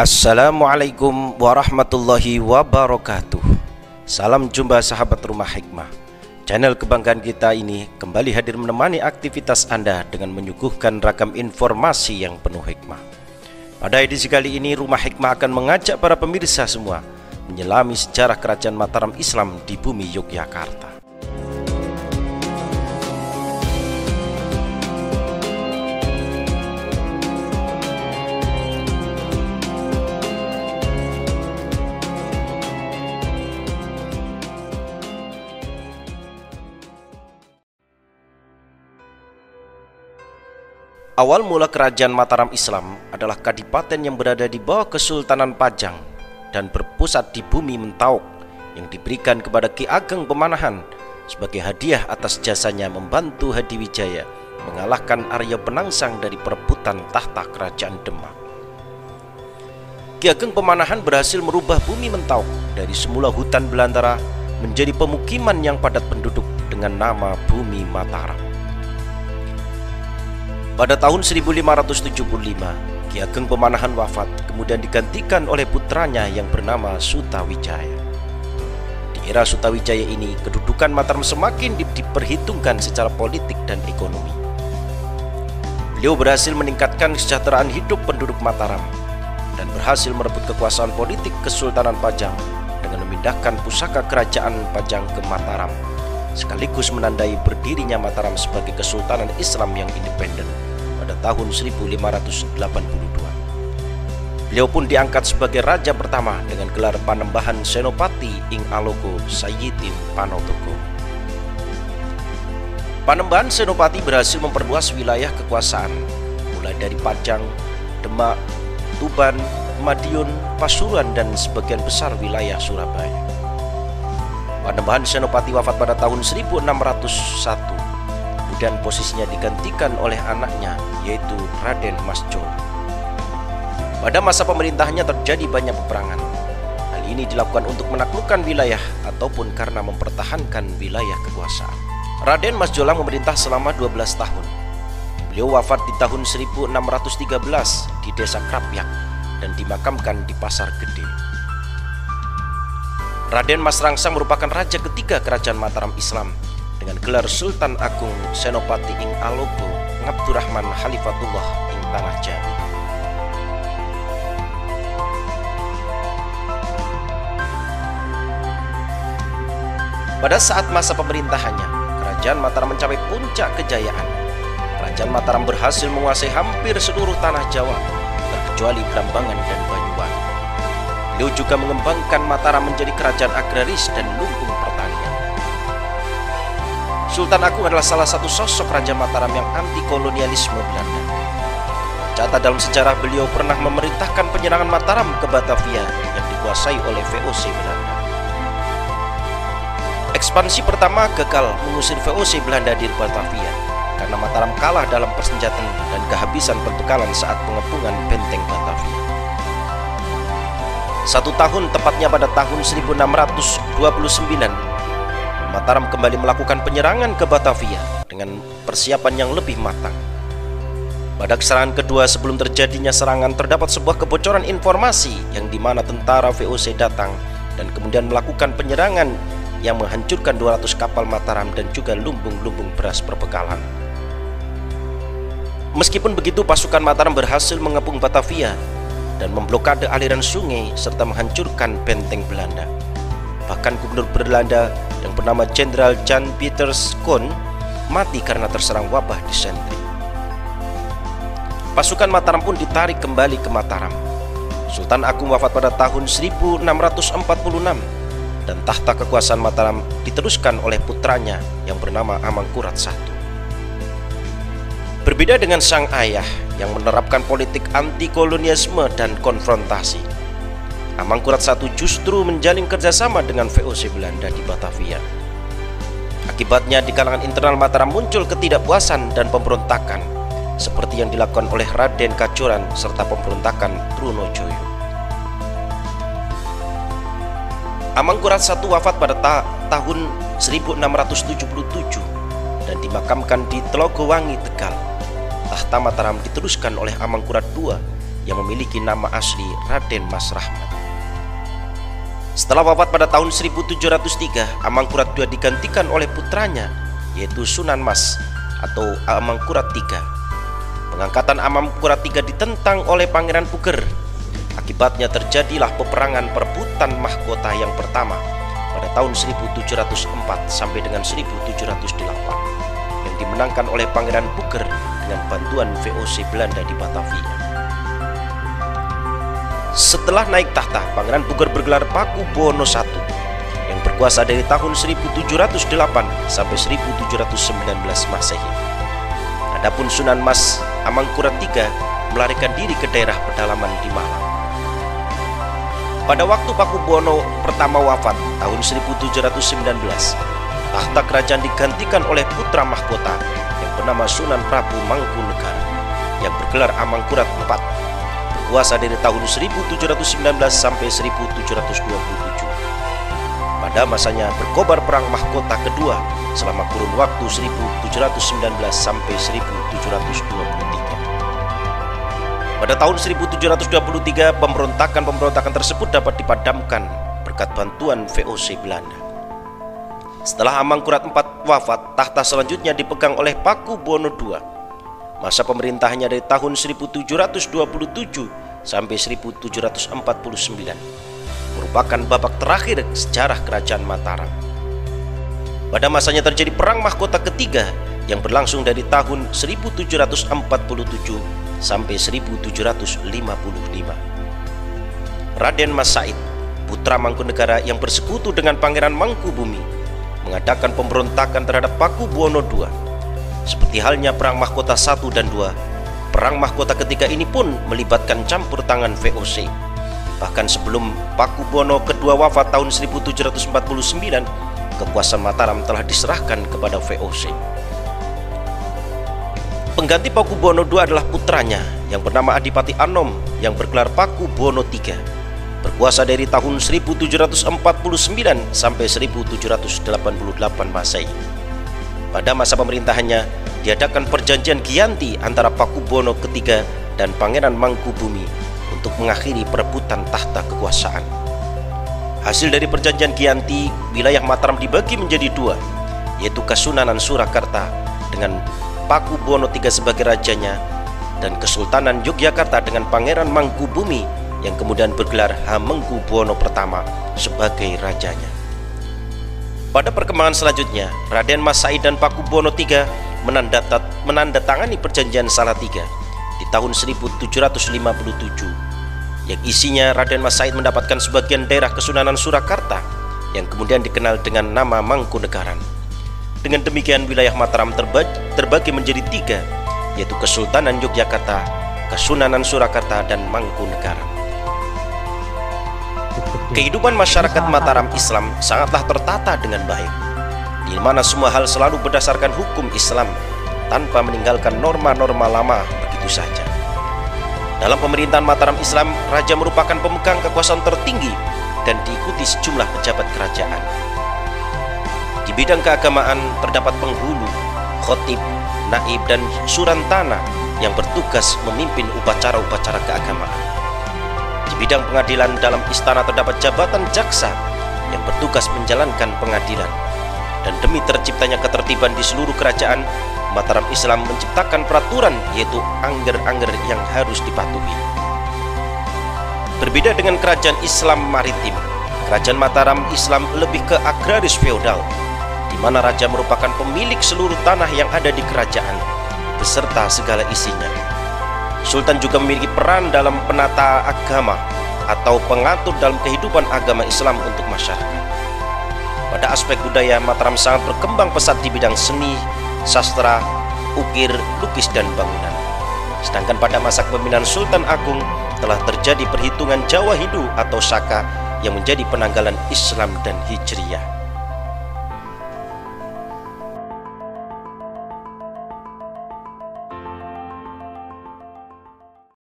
Assalamualaikum warahmatullahi wabarakatuh. Salam jumpa sahabat Rumah Hikmah. Channel kebanggaan kita ini kembali hadir menemani aktivitas Anda dengan menyuguhkan ragam informasi yang penuh hikmah. Pada edisi kali ini Rumah Hikmah akan mengajak para pemirsa semua menyelami sejarah kerajaan Mataram Islam di bumi Yogyakarta. Awal mula kerajaan Mataram Islam adalah kadipaten yang berada di bawah Kesultanan Pajang dan berpusat di bumi Mentauk yang diberikan kepada Ki Ageng Pemanahan sebagai hadiah atas jasanya membantu Hadiwijaya mengalahkan Arya Penangsang dari perebutan tahta kerajaan Demak. Ki Ageng Pemanahan berhasil merubah bumi Mentauk dari semula hutan belantara menjadi pemukiman yang padat penduduk dengan nama bumi Mataram. Pada tahun 1575, Ki Ageng Pemanahan wafat, kemudian digantikan oleh putranya yang bernama Sutawijaya. Di era Sutawijaya ini, kedudukan Mataram semakin diperhitungkan secara politik dan ekonomi. Beliau berhasil meningkatkan kesejahteraan hidup penduduk Mataram dan berhasil merebut kekuasaan politik Kesultanan Pajang dengan memindahkan pusaka kerajaan Pajang ke Mataram, sekaligus menandai berdirinya Mataram sebagai Kesultanan Islam yang independen pada tahun 1582. Beliau pun diangkat sebagai raja pertama dengan gelar Panembahan Senopati ing Alogo Sayyidin Panotogo. Panembahan Senopati berhasil memperluas wilayah kekuasaan mulai dari Pajang, Demak, Tuban, Madiun, Pasuruan dan sebagian besar wilayah Surabaya. Panembahan Senopati wafat pada tahun 1601. Dan posisinya digantikan oleh anaknya yaitu Raden Masjolo. Pada masa pemerintahannya terjadi banyak peperangan. Hal ini dilakukan untuk menaklukkan wilayah ataupun karena mempertahankan wilayah kekuasaan. Raden Masjolo memerintah selama 12 tahun. Beliau wafat di tahun 1613 di desa Krapyak dan dimakamkan di Pasar Gede. Raden Mas Rangsang merupakan raja ketiga kerajaan Mataram Islam dengan gelar Sultan Agung Senopati ing Alogo Ngabdurrahman Khalifatullah ing Tanah Jambi. Pada saat masa pemerintahannya, kerajaan Mataram mencapai puncak kejayaan. Kerajaan Mataram berhasil menguasai hampir seluruh tanah Jawa, terkecuali Brambangan dan Banyuwangi. Beliau juga mengembangkan Mataram menjadi kerajaan agraris dan lumbung pertanian. Sultan Agung adalah salah satu sosok Raja Mataram yang anti kolonialisme Belanda. Tercatat dalam sejarah beliau pernah memerintahkan penyerangan Mataram ke Batavia yang dikuasai oleh VOC Belanda. Ekspansi pertama gagal mengusir VOC Belanda di Batavia karena Mataram kalah dalam persenjataan dan kehabisan perbekalan saat pengepungan benteng Batavia. 1 tahun tepatnya pada tahun 1629, Mataram kembali melakukan penyerangan ke Batavia dengan persiapan yang lebih matang. Pada serangan kedua sebelum terjadinya serangan terdapat sebuah kebocoran informasi yang dimana tentara VOC datang dan kemudian melakukan penyerangan yang menghancurkan 200 kapal Mataram dan juga lumbung-lumbung beras perbekalan. Meskipun begitu, pasukan Mataram berhasil mengepung Batavia dan memblokade aliran sungai serta menghancurkan benteng Belanda. Bahkan gubernur Belanda yang bernama Jenderal Jan Pieters Koen mati karena terserang wabah disentri. Pasukan Mataram pun ditarik kembali ke Mataram. Sultan Agung wafat pada tahun 1646 dan tahta kekuasaan Mataram diteruskan oleh putranya yang bernama Amangkurat I. Berbeda dengan sang ayah yang menerapkan politik anti kolonialisme dan konfrontasi, Amangkurat I justru menjalin kerjasama dengan VOC Belanda di Batavia. Akibatnya di kalangan internal Mataram muncul ketidakpuasan dan pemberontakan seperti yang dilakukan oleh Raden Kacoran serta pemberontakan Trunojoyo. Amangkurat I wafat pada tahun 1677 dan dimakamkan di Telogowangi, Tegal. Tahta Mataram diteruskan oleh Amangkurat II yang memiliki nama asli Raden Mas Rahmat. Setelah wafat pada tahun 1703, Amangkurat II digantikan oleh putranya, yaitu Sunan Mas atau Amangkurat III. Pengangkatan Amangkurat III ditentang oleh Pangeran Puger. Akibatnya terjadilah peperangan perebutan mahkota yang pertama pada tahun 1704 sampai dengan 1708 yang dimenangkan oleh Pangeran Puger dengan bantuan VOC Belanda di Batavia. Setelah naik tahta, Pangeran Puger bergelar Pakubuwono I yang berkuasa dari tahun 1708 sampai 1719 Masehi. Adapun Sunan Mas Amangkurat III melarikan diri ke daerah pedalaman di Malang. Pada waktu Pakubuwono pertama wafat tahun 1719, tahta kerajaan digantikan oleh putra mahkota yang bernama Sunan Prabu Mangkunegara yang bergelar Amangkurat IV, berkuasa dari tahun 1719 sampai 1727. Pada masanya berkobar perang mahkota kedua selama kurun waktu 1719 sampai 1723. Pada tahun 1723, pemberontakan tersebut dapat dipadamkan berkat bantuan VOC Belanda. Setelah Amangkurat IV wafat, tahta selanjutnya dipegang oleh Pakubuwono II. Masa pemerintahannya dari tahun 1727 sampai 1749 merupakan babak terakhir sejarah Kerajaan Mataram. Pada masanya terjadi Perang Mahkota ketiga yang berlangsung dari tahun 1747 sampai 1755. Raden Mas Said, putra Mangkunegara yang bersekutu dengan Pangeran Mangkubumi, mengadakan pemberontakan terhadap Pakubuwono II. Seperti halnya Perang Mahkota I dan II, Perang Mahkota ketiga ini pun melibatkan campur tangan VOC. Bahkan sebelum Pakubuwono II wafat tahun 1749, kekuasaan Mataram telah diserahkan kepada VOC. Pengganti Pakubuwono II adalah putranya yang bernama Adipati Anom yang bergelar Pakubuwono III, berkuasa dari tahun 1749 sampai 1788 Masehi. Pada masa pemerintahannya diadakan perjanjian Giyanti antara Pakubuwono III dan Pangeran Mangkubumi untuk mengakhiri perebutan tahta kekuasaan. Hasil dari perjanjian Giyanti, wilayah Mataram dibagi menjadi dua, yaitu Kasunanan Surakarta dengan Pakubuwono III sebagai rajanya, dan Kesultanan Yogyakarta dengan Pangeran Mangkubumi yang kemudian bergelar Hamengkubuwono I sebagai rajanya. Pada perkembangan selanjutnya, Raden Mas Said dan Pakubuwono III menandatangani perjanjian Salatiga di tahun 1757 yang isinya Raden Mas Said mendapatkan sebagian daerah Kesunanan Surakarta yang kemudian dikenal dengan nama Mangkunegaran. Dengan demikian wilayah Mataram terbagi menjadi tiga, yaitu Kesultanan Yogyakarta, Kesunanan Surakarta, dan Mangkunegaran. Kehidupan masyarakat Mataram Islam sangatlah tertata dengan baik, di mana semua hal selalu berdasarkan hukum Islam tanpa meninggalkan norma-norma lama begitu saja. Dalam pemerintahan Mataram Islam, raja merupakan pemegang kekuasaan tertinggi dan diikuti sejumlah pejabat kerajaan. Di bidang keagamaan terdapat penghulu, khotib, naib, dan surantana yang bertugas memimpin upacara-upacara keagamaan. Di bidang pengadilan dalam istana terdapat jabatan jaksa yang bertugas menjalankan pengadilan. Dan demi terciptanya ketertiban di seluruh kerajaan, Mataram Islam menciptakan peraturan, yaitu angger-angger yang harus dipatuhi. Berbeda dengan kerajaan Islam maritim, kerajaan Mataram Islam lebih ke agraris feodal, di mana raja merupakan pemilik seluruh tanah yang ada di kerajaan beserta segala isinya. Sultan juga memiliki peran dalam penata agama atau pengatur dalam kehidupan agama Islam untuk masyarakat. Pada aspek budaya, Mataram sangat berkembang pesat di bidang seni, sastra, ukir, lukis, dan bangunan. Sedangkan pada masa kepemimpinan Sultan Agung telah terjadi perhitungan Jawa Hindu atau Saka yang menjadi penanggalan Islam dan Hijriyah.